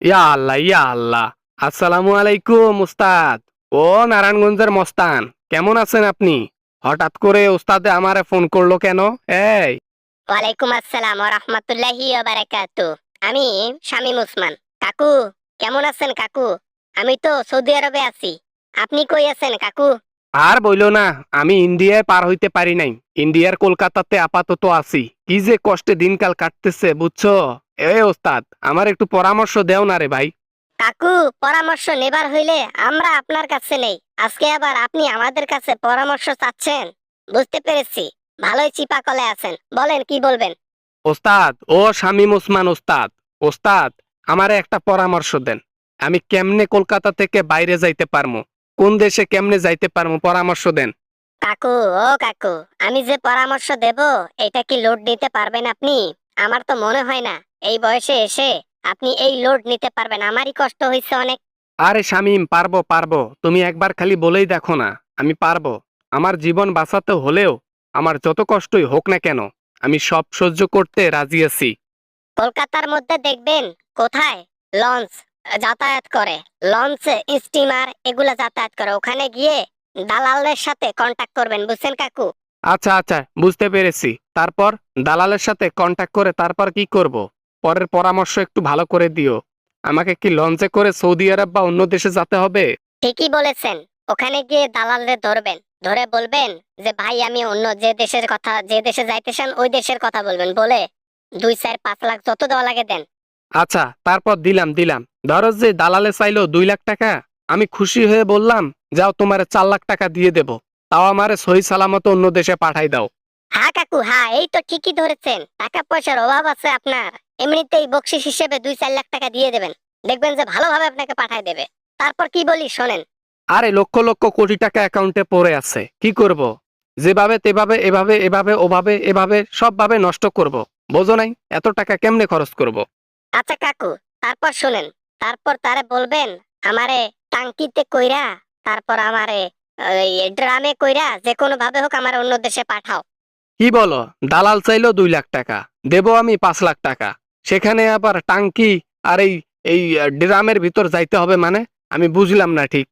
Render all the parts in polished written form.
ইয়া আল্লাহ ইয়া আল্লাহ। আসসালামু আলাইকুম উস্তাদ। ও নারায়ণগঞ্জের মস্তান, কেমন আছেন আপনি? হঠাৎ করে উস্তাদে আমারে ফোন করলো কেন? এই ওয়ালাইকুম আসসালাম ওয়া রাহমাতুল্লাহি ওয়া বারাকাতু। আমি শামীম ওসমান। কাকু, কেমন আছেন কাকু? আমি তো সৌদি আরবে আছি। আপনি কই আছেন কাকু? আর বইলো না, আমি ইন্ডিয়ায় পার হইতে পারি নাই। ইন্ডিয়ার কলকাতাতে আপাতত আছি। কি যে কষ্টে দিনকাল কাটতেছে বুঝছো? এ ওস্তাদ, আমার একটু পরামর্শ দেও না রে ভাই। কাকু, পরামর্শ নেবার হইলে আমরা আপনার কাছে নেই। আজকে আবার আপনি আমাদের কাছে পরামর্শ চাচ্ছেন? বুঝতে পেরেছি। ভালোই চিপা কলে আছেন। বলেন কি বলবেন? ওস্তাদ, ও শামীম ওসমান ওস্তাদ। ওস্তাদ, আমারে একটা পরামর্শ দেন। আমি কেমনে কলকাতা থেকে বাইরে যাইতে পারমু? কোন দেশে কেমনে যাইতে পারমু, পরামর্শ দেন। কাকু, ও কাকু, আমি যে পরামর্শ দেব এটা কি লোড নিতে পারবেন আপনি? আমার তো মনে হয় না এই বয়সে এসে আপনি এই লোড নিতে পারবেন। আমারই কষ্ট হয়েছে অনেক। আরে শামীম, পারবো পারবো, তুমি একবার খালি বলেই দেখো না। আমি পারবো। আমার জীবন বাঁচাতে হলেও আমার যত কষ্টই হোক না কেন, আমি সব সহ্য করতে রাজি আছি। কলকাতার মধ্যে দেখবেন কোথায় লঞ্চ যাতায়াত করে, লঞ্চ, স্টিমার এগুলা যাতায়াত করে। ওখানে গিয়ে দালালের সাথে কন্টাক্ট করবেন, বুঝছেন কাকু? আচ্ছা আচ্ছা, বুঝতে পেরেছি। তারপর দালালের সাথে কন্টাক্ট করে তারপর কি করব? পরের পরামর্শ একটু ভালো করে দিও। আমাকে কি লঞ্চে করে সৌদি আরব বা অন্য দেশে যেতে হবে? ঠিকই বলেছেন। ওখানে গিয়ে দালালরে ধরবেন, ধরে বলবেন যে ভাই আমি অন্য যে দেশের কথা, যে দেশে যাইতে চান ওই দেশের কথা বলবেন, বলে 2, 4, 5 লাখ যত দেওয়া লাগে দেন। আচ্ছা, তারপর দিলাম দিলাম। ধরো যে দালালে চাইলো 2 লাখ টাকা, আমি খুশি হয়ে বললাম, যাও তোমার 4 লাখ টাকা দিয়ে দেব। তাও আমারে সহি সালামত অন্য দেশে পাঠাই দাও। হ্যাঁ কাকু, হ্যাঁ, এই তো ঠিকই ধরেছেন। টাকা পয়সার অভাব আছে আপনার, এমনিতেই বকশিস হিসেবে 2, 4 লাখ টাকা দিয়ে দেবেন। দেখবেন যে ভালোভাবে আপনাকে পাঠায় দেবে। তারপর কি বলি শোনেন। আরে লক্ষ লক্ষ কোটি টাকা অ্যাকাউন্টে পড়ে আছে, কি করব? যেভাবে তেভাবে, এভাবে এভাবে ওভাবে এভাবে সবভাবে নষ্ট করব। বোঝো নাই এত টাকা কেমনে খরচ করব? আচ্ছা কাকু, তারপর শোনেন। তারপর তারে বলবেন আমারে টাঙ্কিতে কইরা, তারপর আমারে ওই ড্রামে কইরা যে কোনো ভাবে হোক আমার অন্য দেশে পাঠাও। কি বলো? দালাল চাইলো 2 লাখ টাকা, দেবো আমি 5 লাখ টাকা। সেখানে আবার টাঙ্কি আর এই এই ড্রামের ভিতর যাইতে হবে মানে? আমি বুঝলাম না ঠিক।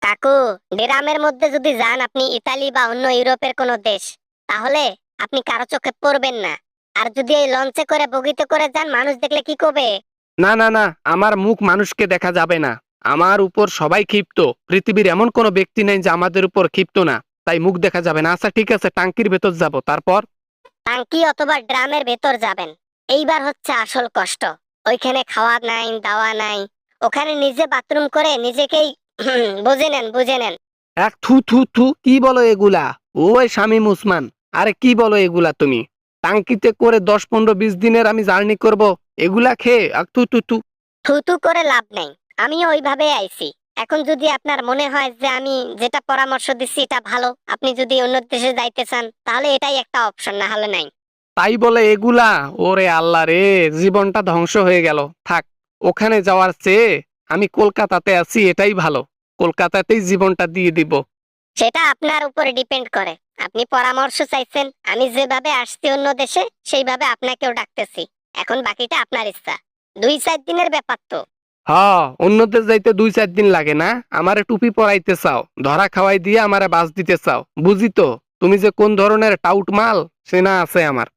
কাকু, ড্রামের মধ্যে যদি যান আপনি ইতালি বা অন্য ইউরোপের কোনো দেশ, তাহলে আপনি কারো চোখে পড়বেন না। আর যদি এই লঞ্চে করে বগিতে করে যান, মানুষ দেখলে কি করবে? না না না, আমার মুখ মানুষকে দেখা যাবে না। আমার উপর সবাই ক্ষিপ্ত। পৃথিবীর এমন কোনো ব্যক্তি নেই যে আমাদের উপর ক্ষিপ্ত না। তাই মুখ দেখা যাবে না। আচ্ছা ঠিক আছে, টাঙ্কির ভেতর যাব, তারপর? টাঙ্কি অথবা ড্রামের ভেতর যাবেন। এইবার হচ্ছে আসল কষ্ট। ওইখানে খাওয়া নাই, দাওয়া নাই। ওখানে নিজে বাথরুম করে নিজেকেই বুঝে নেন, বুঝে নেন। এক থু থু থু, কি বলো এগুলা? ওই শামীম উসমান, আরে কি বলো এগুলা তুমি? টাঙ্কিতে করে 10, 15, 20 দিনের আমি জার্নি করব, এগুলা খেয়ে এক থু থু থু। থুতু করে লাভ নেই। আমিও ওইভাবে আইছি। এখন যদি আপনার মনে হয় যে আমি যেটা পরামর্শ দিচ্ছি এটা ভালো, আপনি যদি অন্য দেশে যাইতে চান, তাহলে এটাই একটা অপশন, না হলে নাই। তাই বলে এগুলা? ওরে আল্লাহ রে, জীবনটা ধ্বংস হয়ে গেল। থাক, ওখানে যাওয়ার চেয়ে আমি কলকাতাতে আছি এটাই ভালো। কলকাতাতেই জীবনটা দিয়ে দিব। সেটা আপনার উপরে ডিপেন্ড করে। আপনি পরামর্শ চাইছেন, আমি যেভাবে আসছি অন্য দেশে সেইভাবে আপনাকেও ডাকতেছি। এখন বাকিটা আপনার ইচ্ছা। 2, 4 দিনের ব্যাপার তো। হ, অন্যদের যাইতে 2, 4 দিন লাগে না? আমারে টুপি পরাইতে চাও, ধরা খাওয়াই দিয়ে আমারে বাস দিতে চাও, বুঝি তো। তুমি যে কোন ধরনের টাউট মাল সে না আছে আমার।